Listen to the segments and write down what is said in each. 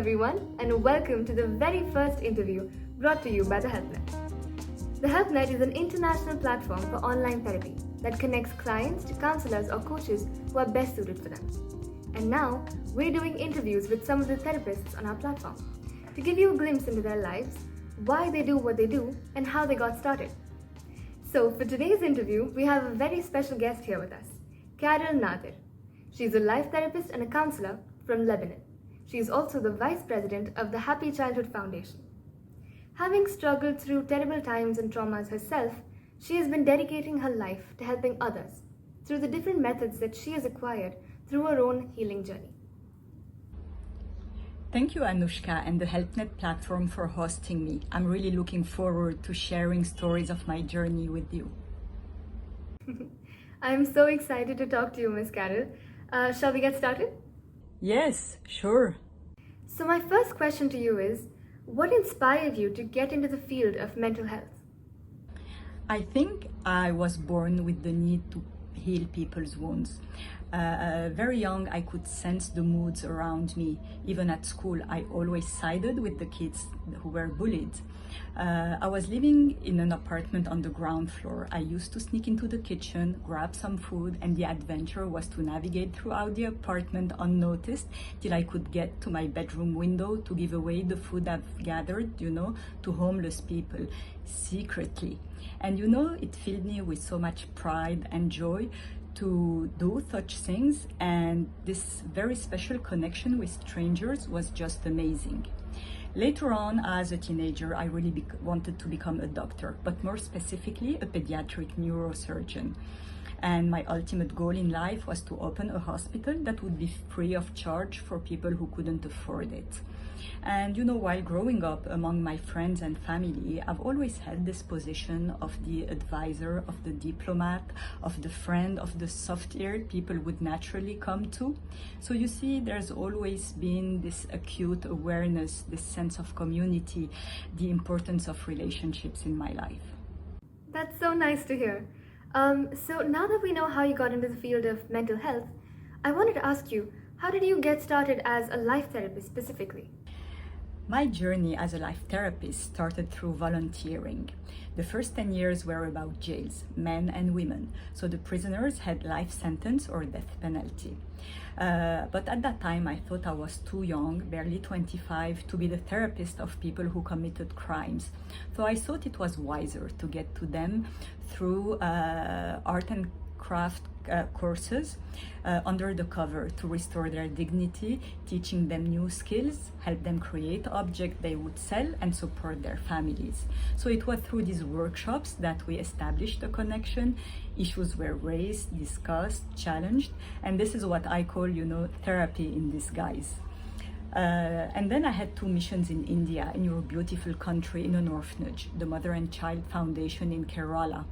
everyone, and welcome to the very first interview brought to you by the Helpnet. The Helpnet is an international platform for online therapy that connects clients to counselors or coaches who are best suited for them. And now, we're doing interviews with some of the therapists on our platform to give you a glimpse into their lives, why they do what they do, and how they got started. So, for today's interview, we have a very special guest here with us, Carole Nader. She's a life therapist and a counselor from Lebanon. She is also the vice president of the Happy Childhood Foundation. Having struggled through terrible times and traumas herself, she has been dedicating her life to helping others through the different methods that she has acquired through her own healing journey. Thank you, Anushka, and the Helpnet platform for hosting me. I'm really looking forward to sharing stories of my journey with you. I'm so excited to talk to you, Miss Carole. Shall we get started? Yes, sure. So my first question to you is, what inspired you to get into the field of mental health? I think I was born with the need to heal people's wounds. Very young, I could sense the moods around me. Even at school, I always sided with the kids who were bullied. I was living in an apartment on the ground floor. I used to sneak into the kitchen, grab some food, and the adventure was to navigate throughout the apartment unnoticed till I could get to my bedroom window to give away the food I've gathered, to homeless people, secretly. And it filled me with so much pride and joy to do such things, and this very special connection with strangers was just amazing. Later on, as a teenager, I really wanted to become a doctor, but more specifically a pediatric neurosurgeon. And my ultimate goal in life was to open a hospital that would be free of charge for people who couldn't afford it. And while growing up among my friends and family, I've always had this position of the advisor, of the diplomat, of the friend, of the soft-eared people would naturally come to. So you see, there's always been this acute awareness, this sense of community, the importance of relationships in my life. That's so nice to hear. So now that we know how you got into the field of mental health, I wanted to ask you, how did you get started as a life therapist specifically? My journey as a life therapist started through volunteering. The first 10 years were about jails, men and women. So the prisoners had life sentence or death penalty. But at that time, I thought I was too young, barely 25, to be the therapist of people who committed crimes. So I thought it was wiser to get to them through art and craft courses under the cover to restore their dignity, teaching them new skills, help them create objects they would sell, and support their families. So it was through these workshops that we established a connection. Issues were raised, discussed, challenged, and this is what I call, therapy in disguise. And then I had 2 missions in India, in your beautiful country, in an orphanage, the Mother and Child Foundation in Kerala.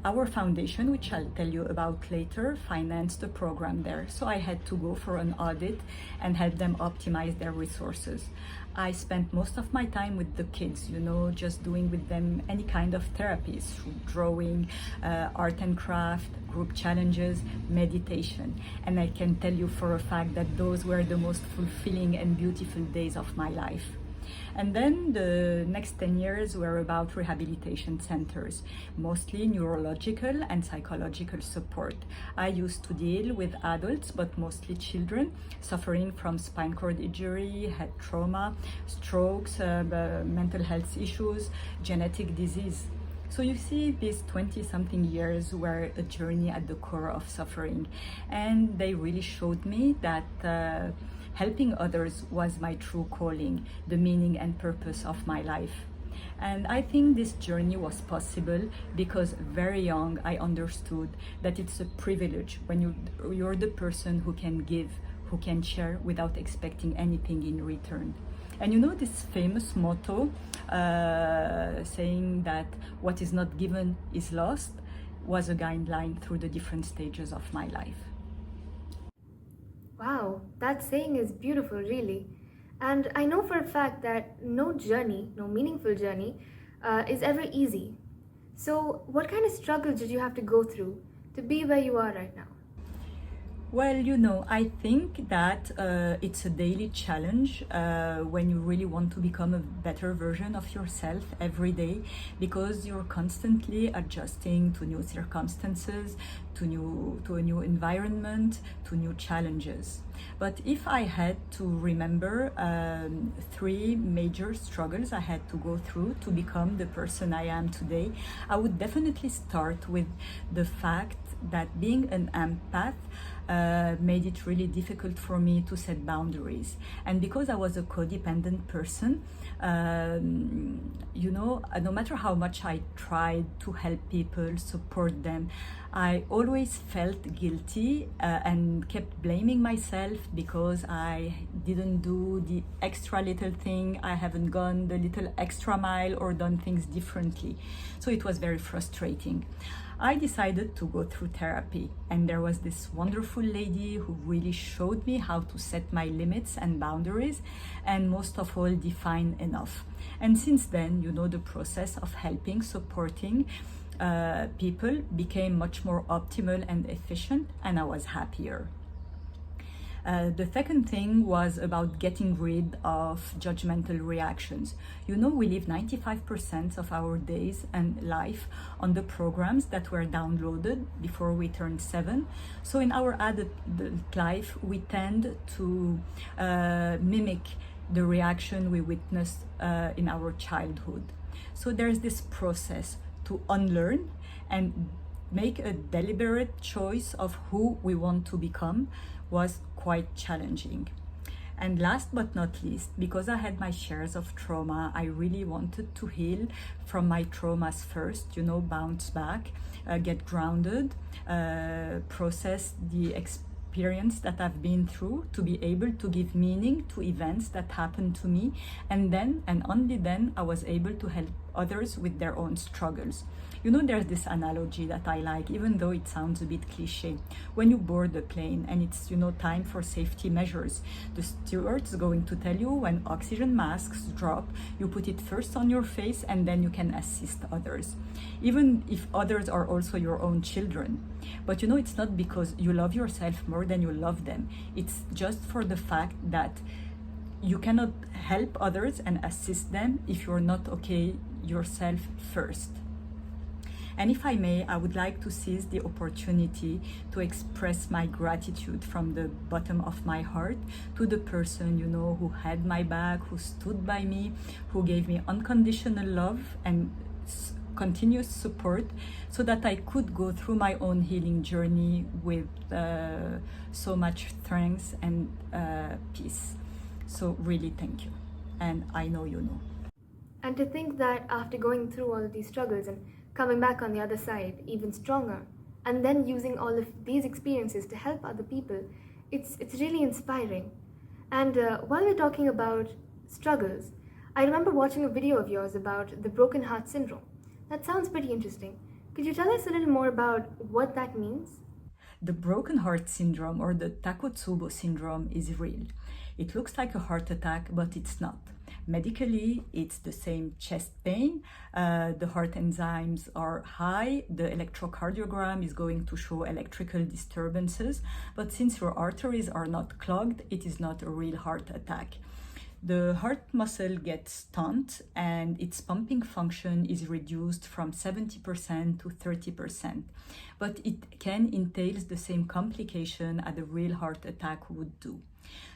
Our foundation, which I'll tell you about later, financed the program there. So I had to go for an audit and help them optimize their resources. I spent most of my time with the kids, just doing with them any kind of therapies, through drawing, art and craft, group challenges, meditation. And I can tell you for a fact that those were the most fulfilling and beautiful days of my life. And then the next 10 years were about rehabilitation centers, mostly neurological and psychological support. I used to deal with adults, but mostly children, suffering from spinal cord injury, head trauma, strokes, mental health issues, genetic disease. So you see, these 20-something years were a journey at the core of suffering, and they really showed me that helping others was my true calling, the meaning and purpose of my life. And I think this journey was possible because very young I understood that it's a privilege when you're the person who can give, who can share without expecting anything in return. And this famous motto saying that what is not given is lost was a guideline through the different stages of my life. Wow, that saying is beautiful, really. And I know for a fact that no meaningful journey, is ever easy. So what kind of struggles did you have to go through to be where you are right now? Well, I think that it's a daily challenge when you really want to become a better version of yourself every day, because you're constantly adjusting to new circumstances, to a new environment, to new challenges. But if I had to remember three major struggles I had to go through to become the person I am today, I would definitely start with the fact that being an empath made it really difficult for me to set boundaries. And because I was a codependent person, no matter how much I tried to help people, support them, I always felt guilty and kept blaming myself because I didn't do the extra little thing, I haven't gone the little extra mile or done things differently. So it was very frustrating. I decided to go through therapy, and there was this wonderful lady who really showed me how to set my limits and boundaries, and most of all, define enough. And since then, the process of helping, supporting people became much more optimal and efficient, and I was happier. The second thing was about getting rid of judgmental reactions. We live 95% of our days and life on the programs that were downloaded before we turned 7. So in our adult life, we tend to mimic the reaction we witnessed in our childhood. So there's this process to unlearn and make a deliberate choice of who we want to become was quite challenging. And last but not least, because I had my shares of trauma, I really wanted to heal from my traumas first, bounce back, get grounded, process the experience that I've been through to be able to give meaning to events that happened to me. And then, and only then, I was able to help others with their own struggles. There's this analogy that I like, even though it sounds a bit cliche. When you board a plane and it's, time for safety measures, the steward's going to tell you when oxygen masks drop, you put it first on your face and then you can assist others, even if others are also your own children. But it's not because you love yourself more than you love them. It's just for the fact that you cannot help others and assist them if you're not okay yourself first. And if I may, I would like to seize the opportunity to express my gratitude from the bottom of my heart to the person, who had my back, who stood by me, who gave me unconditional love and continuous support so that I could go through my own healing journey with so much strength and peace. So really thank you. And I know you know. And to think that after going through all of these struggles and coming back on the other side even stronger, and then using all of these experiences to help other people, it's really inspiring. And while we're talking about struggles, I remember watching a video of yours about the broken heart syndrome. That sounds pretty interesting. Could you tell us a little more about what that means? The broken heart syndrome, or the Takotsubo syndrome, is real. It looks like a heart attack, but it's not. Medically, it's the same chest pain, the heart enzymes are high, the electrocardiogram is going to show electrical disturbances, but since your arteries are not clogged, it is not a real heart attack. The heart muscle gets taut and its pumping function is reduced from 70% to 30%, but it can entail the same complication as a real heart attack would do.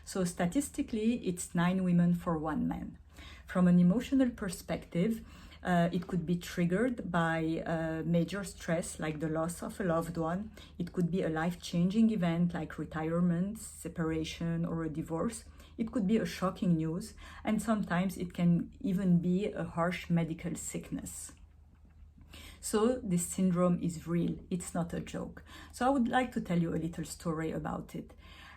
So statistically, it's 9 women for 1 man. From an emotional perspective, it could be triggered by major stress like the loss of a loved one. It could be a life-changing event like retirement, separation, or a divorce. It could be a shocking news, and sometimes it can even be a harsh medical sickness. So this syndrome is real, it's not a joke. So I would like to tell you a little story about it.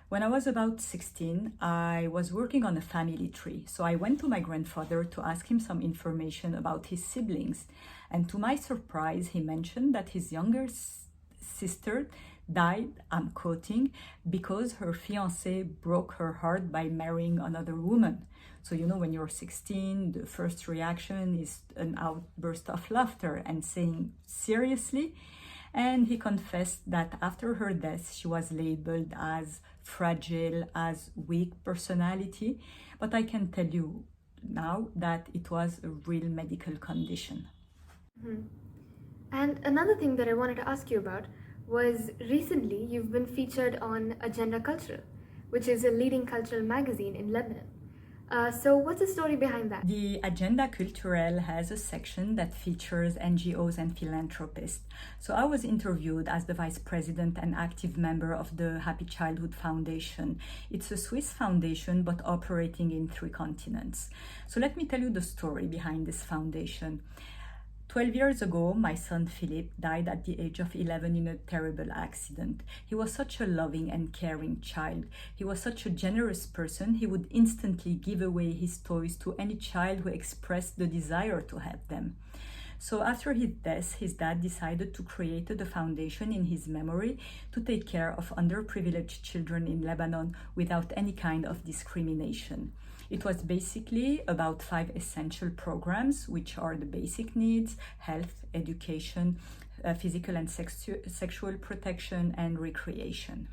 When I was about 16, I was working on a family tree. So I went to my grandfather to ask him some information about his siblings. And to my surprise, he mentioned that his younger sister died, I'm quoting, because her fiancé broke her heart by marrying another woman. So, when you're 16, the first reaction is an outburst of laughter and saying, seriously? And he confessed that after her death, she was labeled as fragile, as weak personality. But I can tell you now that it was a real medical condition. And another thing that I wanted to ask you about was recently you've been featured on Agenda Cultural, which is a leading cultural magazine in Lebanon. So what's the story behind that? The Agenda Culturelle has a section that features NGOs and philanthropists. So I was interviewed as the vice president and active member of the Happy Childhood Foundation. It's a Swiss foundation but operating in 3 continents. So let me tell you the story behind this foundation. 12 years ago, my son Philip died at the age of 11 in a terrible accident. He was such a loving and caring child. He was such a generous person, he would instantly give away his toys to any child who expressed the desire to have them. So after his death, his dad decided to create the foundation in his memory to take care of underprivileged children in Lebanon without any kind of discrimination. It was basically about 5 essential programs, which are the basic needs: health, education, physical and sexual protection, and recreation.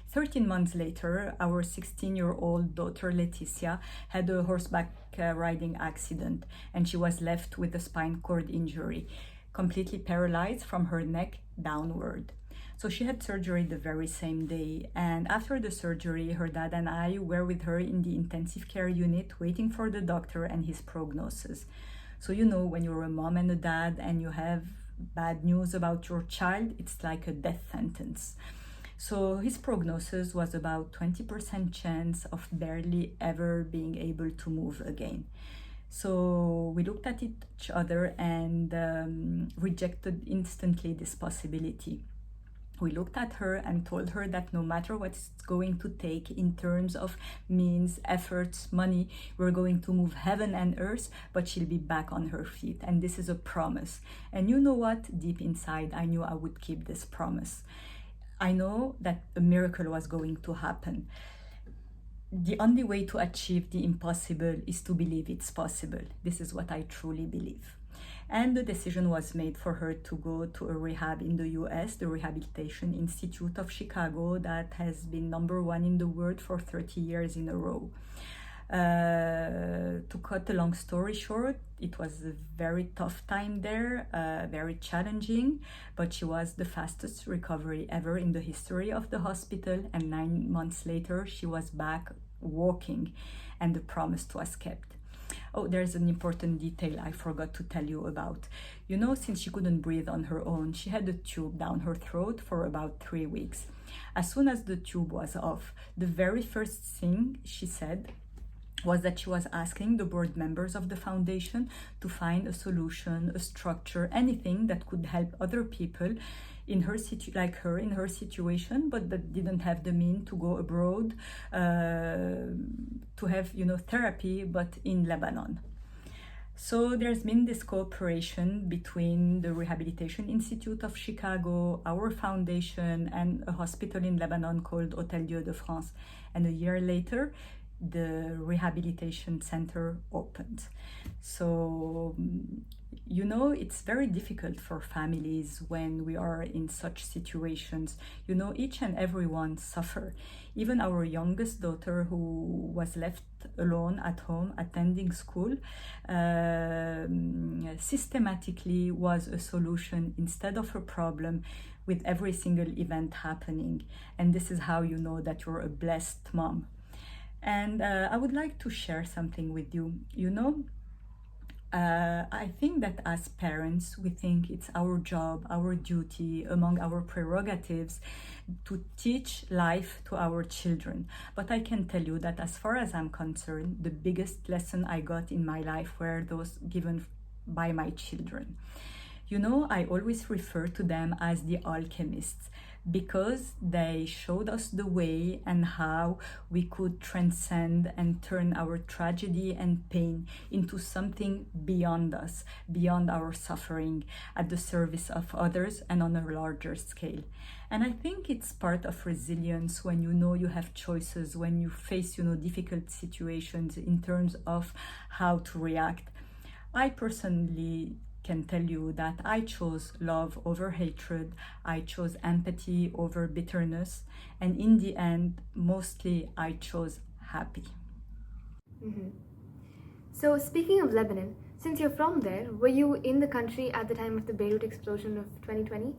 13 months later, our 16-year-old daughter Leticia had a horseback riding accident, and she was left with a spinal cord injury, completely paralyzed from her neck downward. So she had surgery the very same day, and after the surgery, her dad and I were with her in the intensive care unit waiting for the doctor and his prognosis. So you know, when you're a mom and a dad and you have bad news about your child, it's like a death sentence. So his prognosis was about 20% chance of barely ever being able to move again. So we looked at each other and rejected instantly this possibility. We looked at her and told her that no matter what it's going to take in terms of means, efforts, money, we're going to move heaven and earth, but she'll be back on her feet. And this is a promise. And you know what? Deep inside, I knew I would keep this promise. I know that a miracle was going to happen. The only way to achieve the impossible is to believe it's possible. This is what I truly believe. And the decision was made for her to go to a rehab in the US, the Rehabilitation Institute of Chicago, that has been #1 in the world for 30 years in a row. To cut a long story short, it was a very tough time there, very challenging, but she was the fastest recovery ever in the history of the hospital, and 9 months later she was back walking, and the promise was kept. Oh, there's an important detail I forgot to tell you about. You know, since she couldn't breathe on her own, she had a tube down her throat for about 3 weeks. As soon as the tube was off, the very first thing she said was that she was asking the board members of the foundation to find a solution, a structure, anything that could help other people in her like her in her situation, but that didn't have the means to go abroad to have therapy, but in Lebanon. So there's been this cooperation between the Rehabilitation Institute of Chicago, our foundation, and a hospital in Lebanon called Hôtel Dieu de France. And a year later, the rehabilitation center opened. So it's very difficult for families when we are in such situations. Each and everyone suffer. Even our youngest daughter, who was left alone at home attending school, systematically was a solution instead of a problem with every single event happening. And this is how you know that you're a blessed mom. And I would like to share something with you. I think that as parents, we think it's our job, our duty, among our prerogatives, to teach life to our children. But I can tell you that as far as I'm concerned, the biggest lesson I got in my life were those given by my children. I always refer to them as the alchemists, because they showed us the way and how we could transcend and turn our tragedy and pain into something beyond us, beyond our suffering, at the service of others and on a larger scale. And I think it's part of resilience when you have choices, when you face difficult situations in terms of how to react. I personally can tell you that I chose love over hatred, I chose empathy over bitterness, and in the end, mostly I chose happy. So, speaking of Lebanon, since you're from there, were you in the country at the time of the Beirut explosion of 2020?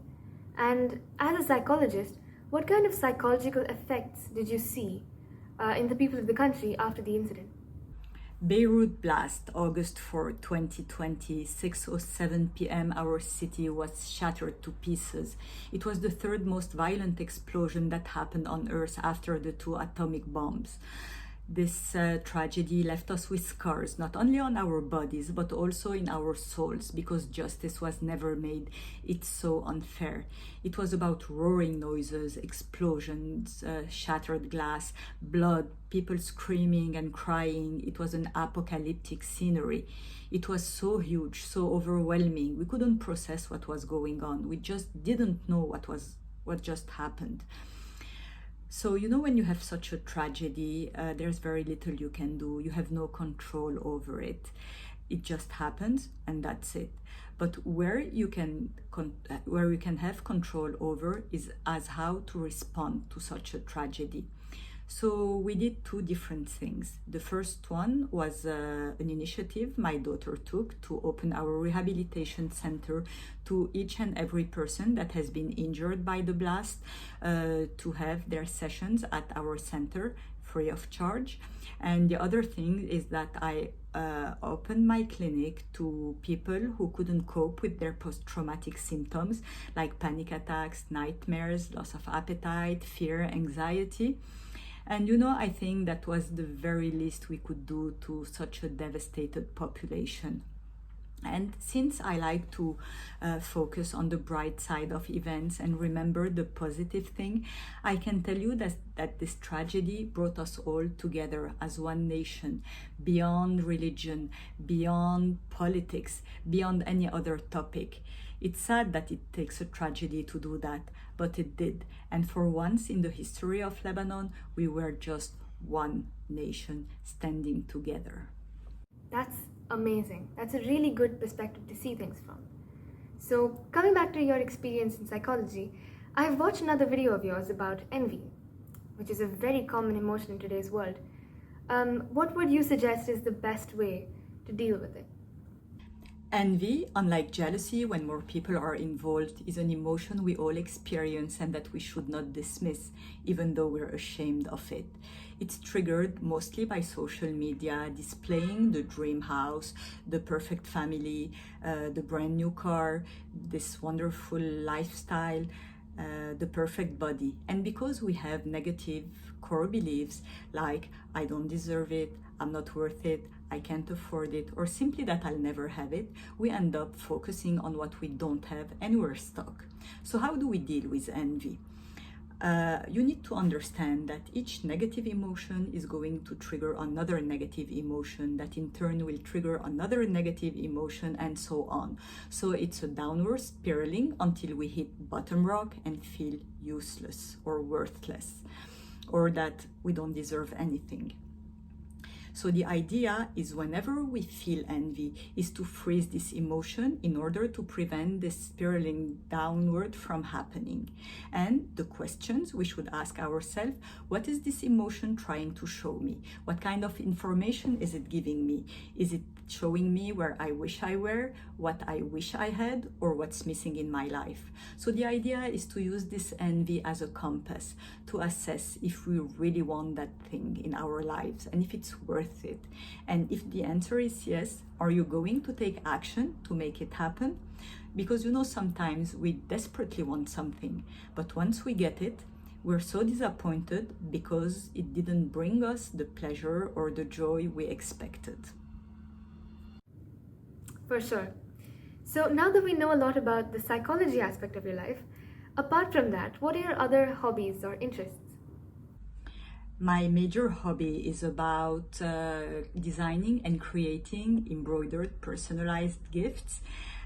And as a psychologist, what kind of psychological effects did you see in the people of the country after the incident? Beirut blast, August 4, 2020, 6:07 p.m. Our city was shattered to pieces. It was the third most violent explosion that happened on Earth after the two atomic bombs. This tragedy left us with scars, not only on our bodies, but also in our souls, because justice was never made. It's so unfair. It was about roaring noises, explosions, shattered glass, blood, people screaming and crying. It was an apocalyptic scenery. It was so huge, so overwhelming. We couldn't process what was going on. We just didn't know what just happened. So, when you have such a tragedy, there's very little you can do. You have no control over it. It just happens and that's it. But where you can have control over is as how to respond to such a tragedy. So we did two different things. The first one was an initiative my daughter took to open our rehabilitation center to each and every person that has been injured by the blast to have their sessions at our center free of charge. And the other thing is that I opened my clinic to people who couldn't cope with their post-traumatic symptoms like panic attacks, nightmares, loss of appetite, fear, anxiety. And I think that was the very least we could do to such a devastated population. And since I like to focus on the bright side of events and remember the positive thing, I can tell you that this tragedy brought us all together as one nation, beyond religion, beyond politics, beyond any other topic. It's sad that it takes a tragedy to do that, but it did. And for once in the history of Lebanon, we were just one nation standing together. That's amazing. That's a really good perspective to see things from. So, coming back to your experience in psychology, I've watched another video of yours about envy, which is a very common emotion in today's world. What would you suggest is the best way to deal with it? Envy, unlike jealousy, when more people are involved, is an emotion we all experience and that we should not dismiss, even though we're ashamed of it. It's triggered mostly by social media, displaying the dream house, the perfect family, the brand new car, this wonderful lifestyle, the perfect body. And because we have negative core beliefs like, I don't deserve it, I'm not worth it, I can't afford it, or simply that I'll never have it, we end up focusing on what we don't have and we're stuck. So how do we deal with envy? You need to understand that each negative emotion is going to trigger another negative emotion that in turn will trigger another negative emotion and so on. So it's a downward spiraling until we hit bottom rock and feel useless or worthless, or that we don't deserve anything. So the idea is whenever we feel envy is to freeze this emotion in order to prevent this spiraling downward from happening. And the questions we should ask ourselves, what is this emotion trying to show me? What kind of information is it giving me? Is it showing me where I wish I were, what I wish I had, or what's missing in my life? So the idea is to use this envy as a compass to assess if we really want that thing in our lives and if it's worth it. And if the answer is yes, are you going to take action to make it happen? Because sometimes we desperately want something, but once we get it, we're so disappointed because it didn't bring us the pleasure or the joy we expected. For sure. So now that we know a lot about the psychology aspect of your life, apart from that, what are your other hobbies or interests? My major hobby is about designing and creating embroidered personalized gifts.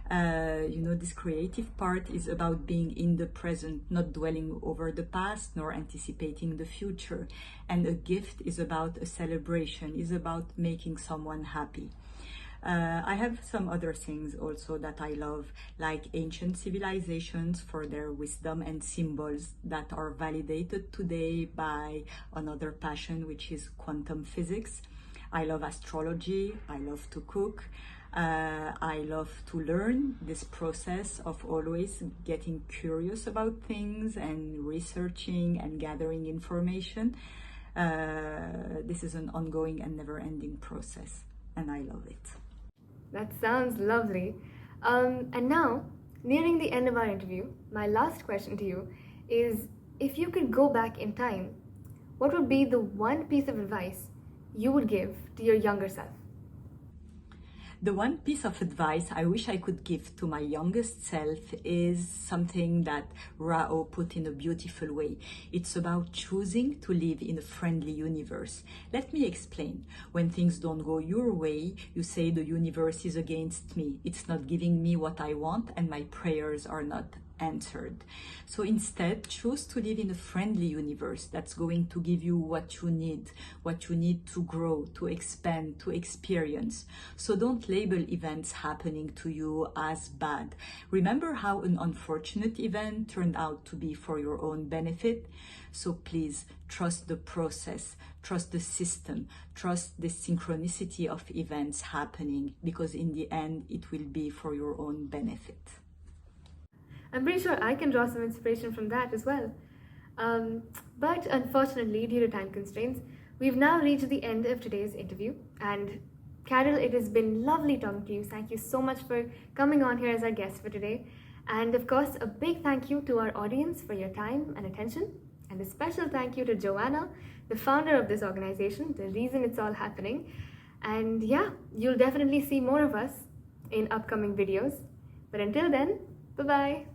This creative part is about being in the present, not dwelling over the past nor anticipating the future. And a gift is about a celebration, is about making someone happy. I have some other things also that I love, like ancient civilizations for their wisdom and symbols that are validated today by another passion, which is quantum physics. I love astrology, I love to cook, I love to learn, this process of always getting curious about things and researching and gathering information. This is an ongoing and never-ending process, and I love it. That sounds lovely. And now, nearing the end of our interview, my last question to you is, if you could go back in time, what would be the one piece of advice you would give to your younger self? The one piece of advice I wish I could give to my youngest self is something that Rao put in a beautiful way. It's about choosing to live in a friendly universe. Let me explain. When things don't go your way, you say the universe is against me. It's not giving me what I want, and my prayers are not answered. So instead, choose to live in a friendly universe that's going to give you what you need to grow, to expand, to experience. So don't label events happening to you as bad. Remember how an unfortunate event turned out to be for your own benefit? So please trust the process, trust the system, trust the synchronicity of events happening, because in the end, it will be for your own benefit. I'm pretty sure I can draw some inspiration from that as well. But unfortunately, due to time constraints, we've now reached the end of today's interview. And Carole, it has been lovely talking to you. Thank you so much for coming on here as our guest for today. And of course, a big thank you to our audience for your time and attention. And a special thank you to Joanna, the founder of this organization, the reason it's all happening. And yeah, you'll definitely see more of us in upcoming videos. But until then, bye-bye.